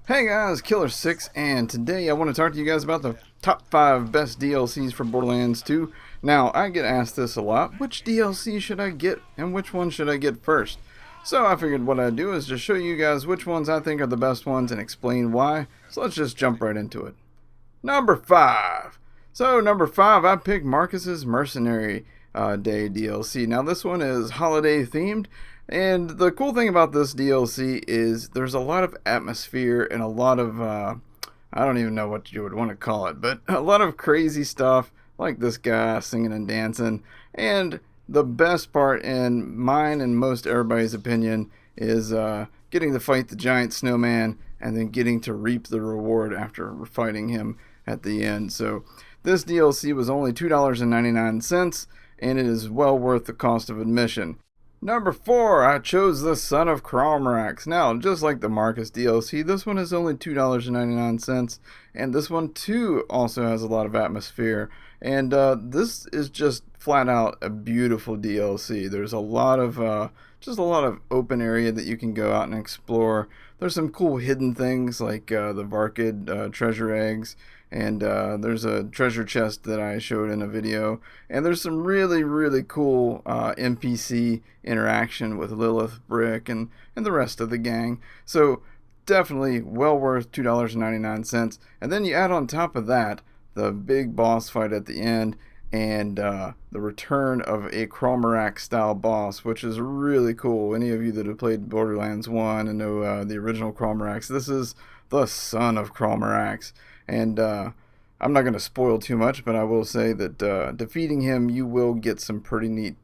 Hey guys, Killer6, and today I want to talk to you guys about the top 5 best DLCs for Borderlands 2. Now, I get asked this a lot, which DLC should I get and which one should I get first? So I figured what I'd do is just show you guys which ones I think are the best ones and explain why. So let's just jump right into it. Number 5. So number 5, I picked Marcus's Mercenary Day DLC. Now this one is holiday themed, and the cool thing about this DLC is there's a lot of atmosphere and a lot of, I don't even know what you would want to call it, but a lot of crazy stuff like this guy singing and dancing. And the best part, in mine and most everybody's opinion, is getting to fight the giant snowman and then getting to reap the reward after fighting him at the end. So this DLC was only $2.99, and it is well worth the cost of admission. Number 4, I chose the Son of Cromrax. Now, just like the Marcus DLC, this one is only $2.99, and this one too also has a lot of atmosphere. And this is just flat out a beautiful DLC. There's a lot of just a lot of open area that you can go out and explore. There's some cool hidden things like the Varkid treasure eggs, and there's a treasure chest that I showed in a video, and there's some really cool NPC interaction with Lilith, Brick, and the rest of the gang. So definitely well worth $2.99. And then you add on top of that the big boss fight at the end, and the return of a Cromrax style boss, which is really cool. Any of you that have played Borderlands 1 and know the original Cromrax, this is the Son of Cromrax. And I'm not going to spoil too much, but I will say that defeating him, you will get some pretty neat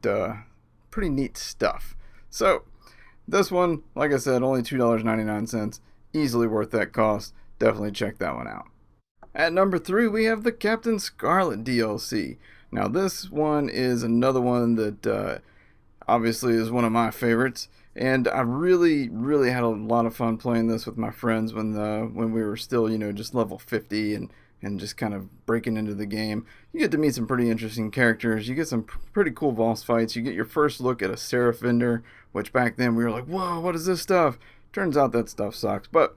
stuff. So this one, like I said, only $2.99, easily worth that cost. Definitely check that one out. At number 3, we have the Captain Scarlet DLC. Now this one is another one that obviously is one of my favorites, and I really had a lot of fun playing this with my friends when we were still, just level 50 and just kind of breaking into the game. You get to meet some pretty interesting characters. You get some pretty cool boss fights. You get your first look at a Seraph vendor, which back then we were like, whoa, what is this stuff? Turns out that stuff sucks, but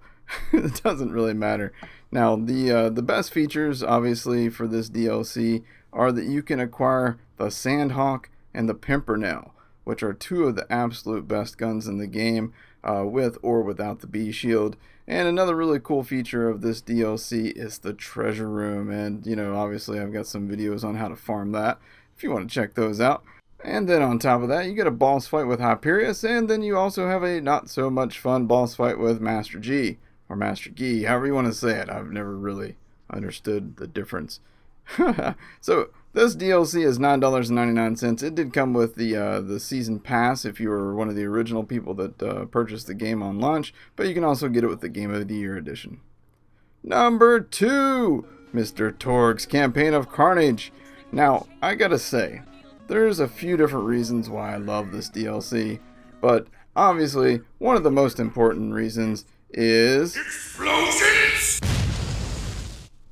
it doesn't really matter. Now, the best features, obviously, for this DLC are that you can acquire the Sandhawk and the Pimpernel, which are two of the absolute best guns in the game, with or without the B shield. And another really cool feature of this DLC is the treasure room, and obviously I've got some videos on how to farm that if you want to check those out. And then on top of that, you get a boss fight with Hyperius, and then you also have a not so much fun boss fight with Master G, or Master Gee, however you want to say it. I've never really understood the difference. So this DLC is $9.99. It did come with the season pass if you were one of the original people that purchased the game on launch, but you can also get it with the Game of the Year edition. Number 2, Mr. Torg's Campaign of Carnage. Now, I gotta say, there's a few different reasons why I love this DLC, but obviously one of the most important reasons is explosions.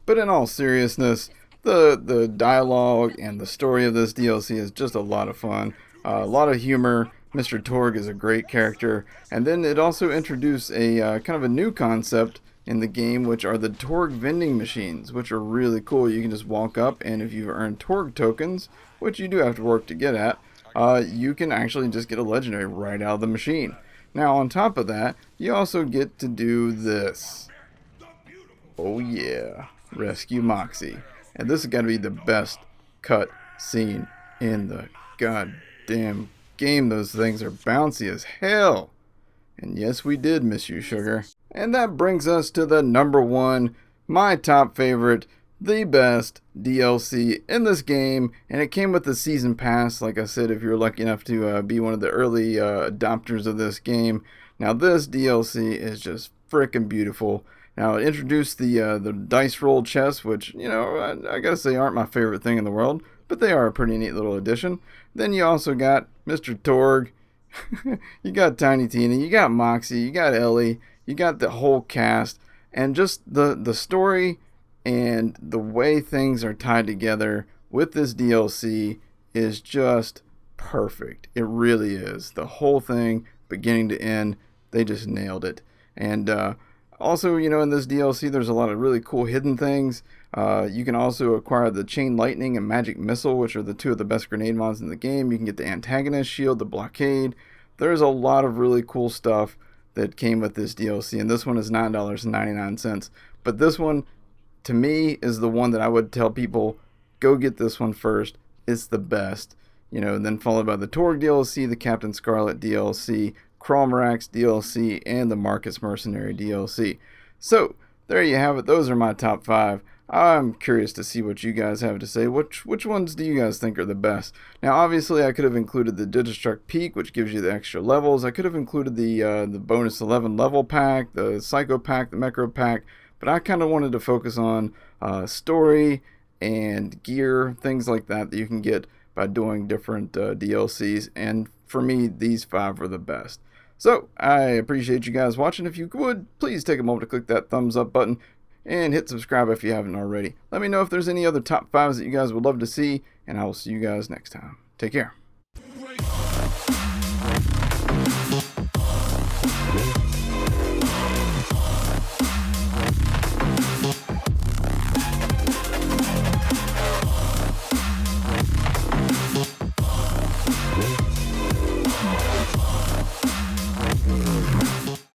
But in all seriousness, the dialogue and the story of this DLC is just a lot of fun, a lot of humor. Mr. Torg is a great character, and then it also introduced a kind of a new concept in the game, which are the Torg vending machines, which are really cool. You can just walk up, and if you've earned Torg tokens, which you do have to work to get at, you can actually just get a legendary right out of the machine. Now, on top of that, you also get to do this. Oh yeah, rescue Moxie. And this is got to be the best cut scene in the goddamn game. Those things are bouncy as hell. And yes, we did miss you, sugar. And that brings us to the number 1, my top favorite, the best DLC in this game, and it came with the season pass. Like I said, if you're lucky enough to be one of the early adopters of this game. Now this DLC is just freaking beautiful. Now it introduced the dice roll chests, which I gotta say aren't my favorite thing in the world, but they are a pretty neat little addition. Then you also got Mr. Torg, you got Tiny Tina, you got Moxie, you got Ellie, you got the whole cast, and just the story and the way things are tied together with this DLC is just perfect. It really is. The whole thing, beginning to end, they just nailed it. And Also, you know, in this DLC, there's a lot of really cool hidden things. You can also acquire the Chain Lightning and Magic Missile, which are the two of the best grenade mods in the game. You can get the Antagonist Shield, the Blockade. There's a lot of really cool stuff that came with this DLC, and this one is $9.99. But this one, to me, is the one that I would tell people, go get this one first. It's the best. You know, and then followed by the Torg DLC, the Captain Scarlet DLC, Kromrax DLC, and the Marcus Mercenary DLC. So, there you have it. Those are my top 5. I'm curious to see what you guys have to say. Which ones do you guys think are the best? Now, obviously, I could have included the Digistruct Peak, which gives you the extra levels. I could have included the bonus 11 level pack, the Psycho pack, the Mecro pack, but I kind of wanted to focus on story and gear, things like that you can get by doing different DLCs. And for me, these 5 were the best. So, I appreciate you guys watching. If you would, please take a moment to click that thumbs up button and hit subscribe if you haven't already. Let me know if there's any other top 5s that you guys would love to see, and I will see you guys next time. Take care.